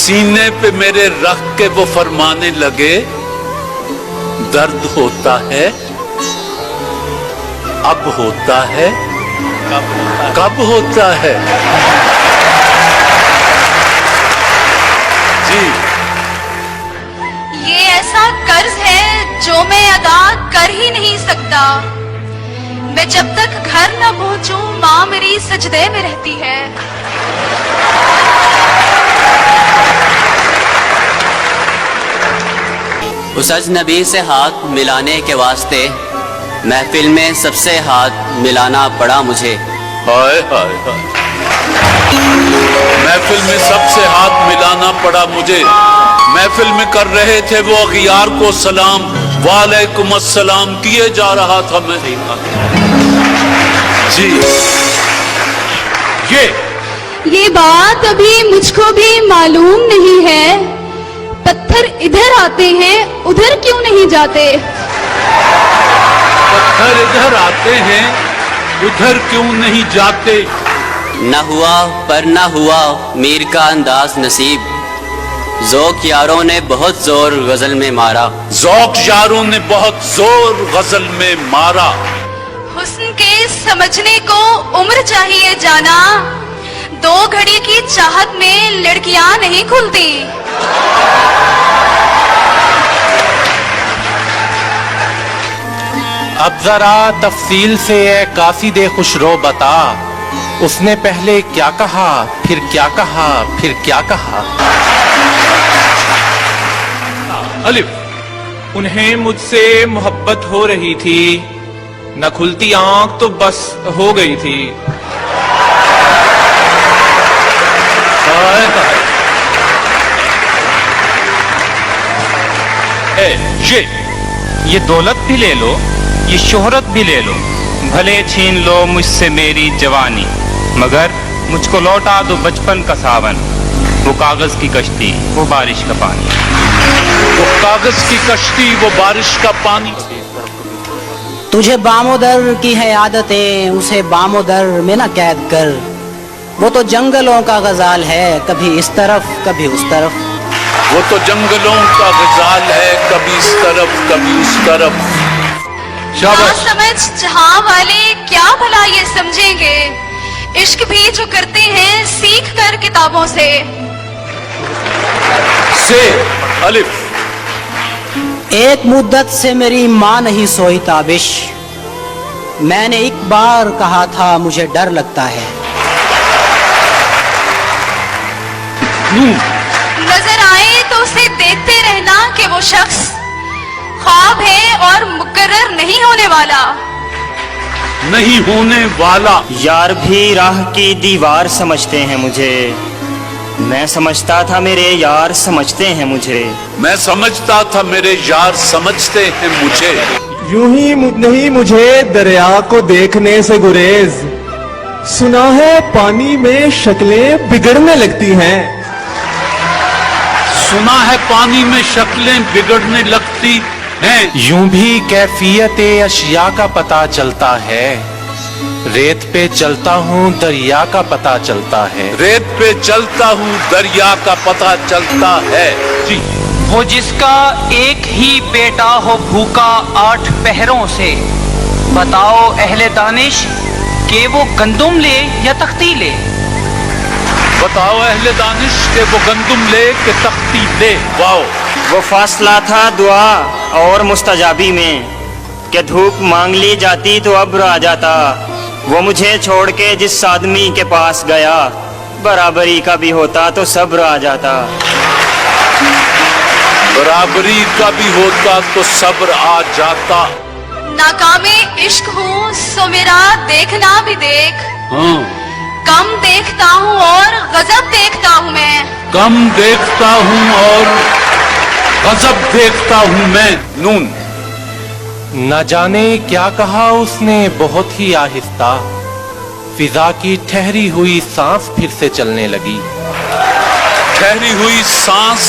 सीने पे मेरे रख के वो फरमाने लगे, दर्द होता है, अब होता है, कब होता है। जी, ये ऐसा कर्ज है जो मैं अदा कर ही नहीं सकता। मैं जब तक घर न पहुंचूं, माँ मेरी सजदे में रहती है। उस अजनबी से हाथ मिलाने के वास्ते महफिल में सबसे हाथ मिलाना पड़ा मुझे। हाय हाय हाय, महफिल में सबसे हाथ मिलाना पड़ा मुझे। महफिल में कर रहे थे वो अगियार को सलाम, वालेकुम अस्सलाम किए जा रहा था मैं। जी, ये बात अभी मुझको भी मालूम नहीं है। पत्थर इधर आते हैं, उधर क्यों नहीं जाते? पत्थर इधर आते हैं, उधर क्यों नहीं जाते? न हुआ पर न हुआ मीर का अंदाज नसीब, ज़ौक़ यारों ने बहुत जोर गजल में मारा। ज़ौक़ यारों ने बहुत जोर गजल में मारा। हुस्न के समझने को उम्र चाहिए जाना, 2 घड़ी की चाहत में लड़कियां नहीं खुलती। अब जरा तफसील से ए कासिदे खुशरो बता, उसने पहले क्या कहा, फिर क्या कहा, फिर क्या कहा। अलिफ, उन्हें मुझसे मोहब्बत हो रही थी, न खुलती आंख तो बस हो गई थी। ये दौलत भी ले लो, ये शोहरत भी ले लो, भले छीन लो मुझसे मेरी जवानी, मगर मुझको लौटा दो बचपन का सावन, वो कागज की कश्ती, वो बारिश का पानी। वो कागज की कश्ती, वो बारिश का पानी। तुझे बामोदर की है आदतें, उसे बामोदर में न कैद कर, वो तो जंगलों का गजाल है, कभी इस तरफ कभी उस तरफ। वो तो जंगलों का गजाल है, कभी इस तरफ कभी उस तरफ। ना समझ जहां वाले क्या भला ये समझेंगे, इश्क भी जो करते हैं सीख कर किताबों से। अलिफ, एक मुद्दत से मेरी माँ नहीं सोई ताबिश, मैंने एक बार कहा था मुझे डर लगता है। नजर आए तो उसे देखते रहना कि वो शख्स ख्वाब है और मुकर्रर नहीं होने वाला। नहीं होने वाला। यार भी राह की दीवार समझते हैं मुझे, मैं समझता था मेरे यार समझते हैं मुझे। मैं समझता था मेरे यार समझते हैं मुझे। यूं ही नहीं मुझे दरिया को देखने से गुरेज, सुना है पानी में शक्लें बिगड़ने लगती हैं। सुना है पानी में शक्लें बिगड़ने लगती हैं। यूं भी कैफियत अशिया का पता चलता है, रेत पे चलता हूँ दरिया का पता चलता है। रेत पे चलता हूँ दरिया का पता चलता है। जी, वो जिसका एक ही बेटा हो भूखा 8 पहरों से, बताओ अहले दानिश कि वो गंदुम ले या तख्ती ले। बताओ अहले दानिश के वो गंदुम ले के तख्ती ले। वाओ, वो फासला था दुआ और मुस्तजाबी में, कि धूप मांग ली जाती तो अब्र आ जाता, वो मुझे छोड़ के जिस आदमी के पास गया, बराबरी का भी होता तो सब्र आ जाता। बराबरी का भी होता तो सब्र आ जाता। नाकामे इश्क हूँ सो मेरा देखना भी देख। कम देखता हूँ और गजब देखता हूँ मैं। कम देखता हूँ और गजब देखता हूँ मैं। नून, न जाने क्या कहा उसने बहुत ही आहिस्ता, फिजा की ठहरी हुई सांस फिर से चलने लगी। ठहरी हुई सांस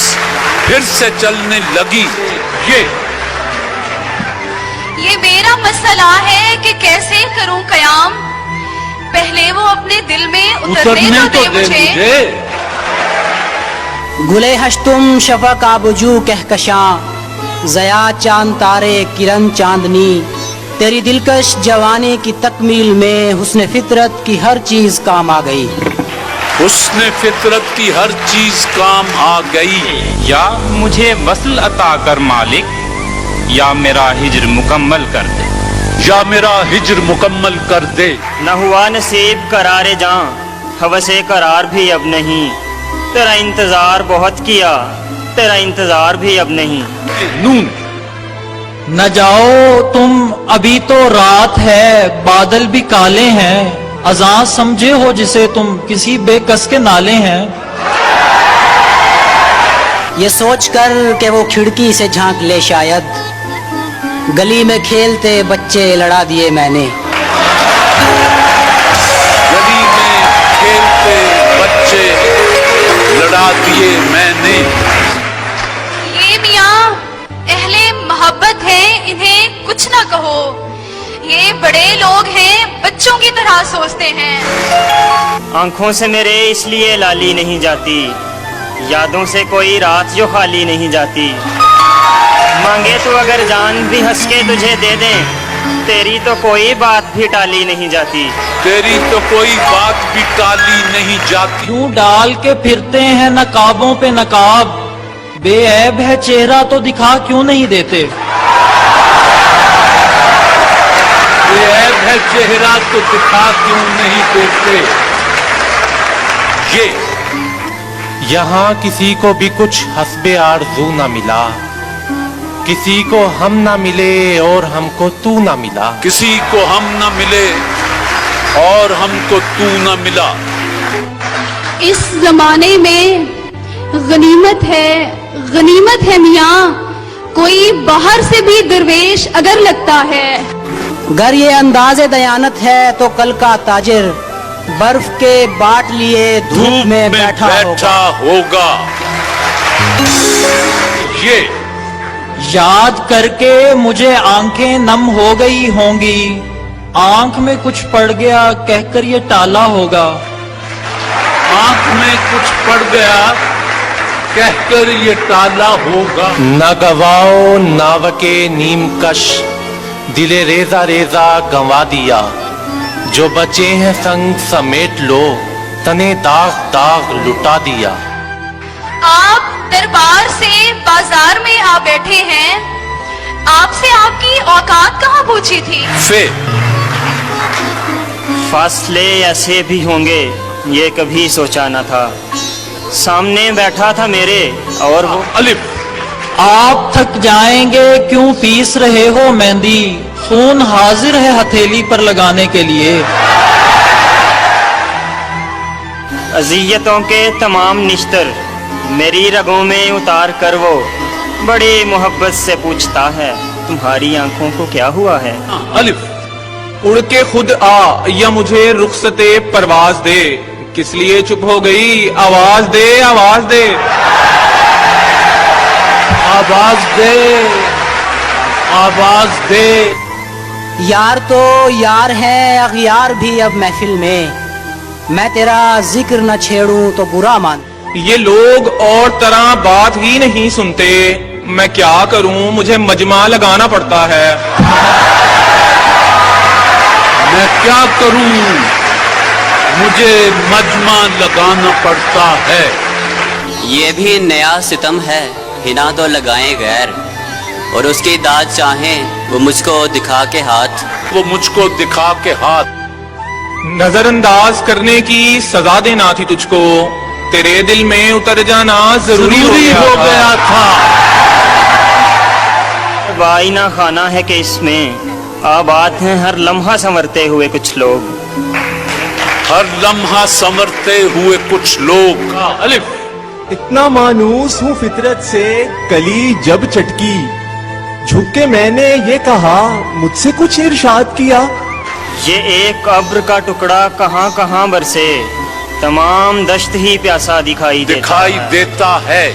फिर से चलने लगी। ये मेरा मसला है कि कैसे करूं कयाम, पहले वो अपने दिल में उतरने तो दे मुझे। गुले हश्तुम शफक आबजू कहकशां ज़या चांद तारे किरण चांदनी तेरी दिलकश जवानी की तकमील में हुस्न फितरत की हर चीज काम आ गई हुस्न फितरत की हर चीज काम आ गई या मुझे वस्ल अता कर मालिक, या मेरा हिज्र मुकम्मल कर दे। या मेरा हिज्र मुकम्मल कर दे। न हुआ नसीब करारे जां, हवसे करार भी अब नहीं, तेरा इंतजार बहुत किया, तेरा इंतजार भी अब नहीं। नून न जाओ तुम, अभी तो रात है, बादल भी काले हैं, अजान समझे हो जिसे तुम, किसी बेकस के नाले हैं। ये सोचकर कि वो खिड़की से झांक ले शायद, गली में खेलते बच्चे लड़ा दिए मैंने। गली में खेलते बच्चे लड़ा दिए मैंने। ये मियाँ अहले मोहब्बत है, इन्हें कुछ ना कहो। ये बड़े लोग हैं, बच्चों की तरह सोचते हैं। आंखों से मेरे इसलिए लाली नहीं जाती, यादों से कोई रात जो खाली नहीं जाती। मांगे तो अगर जान भी हंस के तुझे दे दे, तेरी तो कोई बात भी टाली नहीं जाती। तेरी तो कोई बात भी टाली नहीं जाती। क्यों डाल के फिरते हैं नकाबों पे नकाब, बेऐब है चेहरा तो दिखा क्यों नहीं देते। बेऐब है चेहरा तो दिखा क्यों नहीं देते। ये यहाँ किसी को भी कुछ हस्बे आरज़ू ना मिला, किसी को हम ना मिले और हमको तू ना मिला। किसी को हम न मिले और हमको तू न मिला। इस जमाने में गनीमत है मियाँ, कोई बाहर से भी दरवेश अगर लगता है। गर ये अंदाज़े दयानत है तो कल का ताजिर बर्फ के बाट लिए धूप में बैठा होगा। ये याद करके मुझे आंखें नम हो गई होंगी, आंख में कुछ पड़ गया कहकर ये टाला होगा। आंख में कुछ पड़ गया कहकर ये टाला होगा। न गवाओ नावके नीम कश, दिले रेजा रेजा गंवा दिया, जो बचे हैं संग समेट लो, तने दाग दाग लुटा दिया। आप दरबार से बाजार में आ बैठे हैं, आपसे आपकी औकात कहाँ पूछी थी। फासले ऐसे भी होंगे ये कभी सोचा न था, सामने बैठा था मेरे और वो। अलिफ आप थक जाएंगे क्यों पीस रहे हो मेहंदी, खून हाजिर है हथेली पर लगाने के लिए। अजियतों के तमाम निश्तर मेरी रगों में उतार कर वो बड़ी मोहब्बत से पूछता है, तुम्हारी आंखों को क्या हुआ है। अलिफ उड़ के खुद आ या मुझे रुखसते परवाज दे, किस लिए चुप हो गई, आवाज दे आवाज दे। आवाज दे आवाज दे। यार तो यार है अगयार भी अब महफिल में, मैं तेरा जिक्र न छेड़ूं तो बुरा मान। ये लोग और तरह बात ही नहीं सुनते, मैं क्या करूं, मुझे मजमा लगाना पड़ता है। मैं क्या करूं, मुझे मजमा लगाना पड़ता है। ये भी नया सितम है, हिना तो लगाए गैर, और उसकी दाद चाहें वो मुझको दिखा के हाथ। वो मुझको दिखा के हाथ। नजरअंदाज करने की सजा देना थी तुझको, तेरे दिल में उतर जाना जरूरी हो गया था। वाइना खाना है कि इसमें आबाद हैं हर लम्हा संवरते हुए कुछ लोग। हर लम्हा संवरते हुए कुछ लोग। अलिफ इतना मानूस हूँ फितरत से, कली जब चटकी झुक के मैंने ये कहा, मुझसे कुछ इरशाद किया। ये एक अब्र का टुकड़ा कहाँ कहाँ बरसे, तमाम दश्त ही प्यासा दिखाई देता है।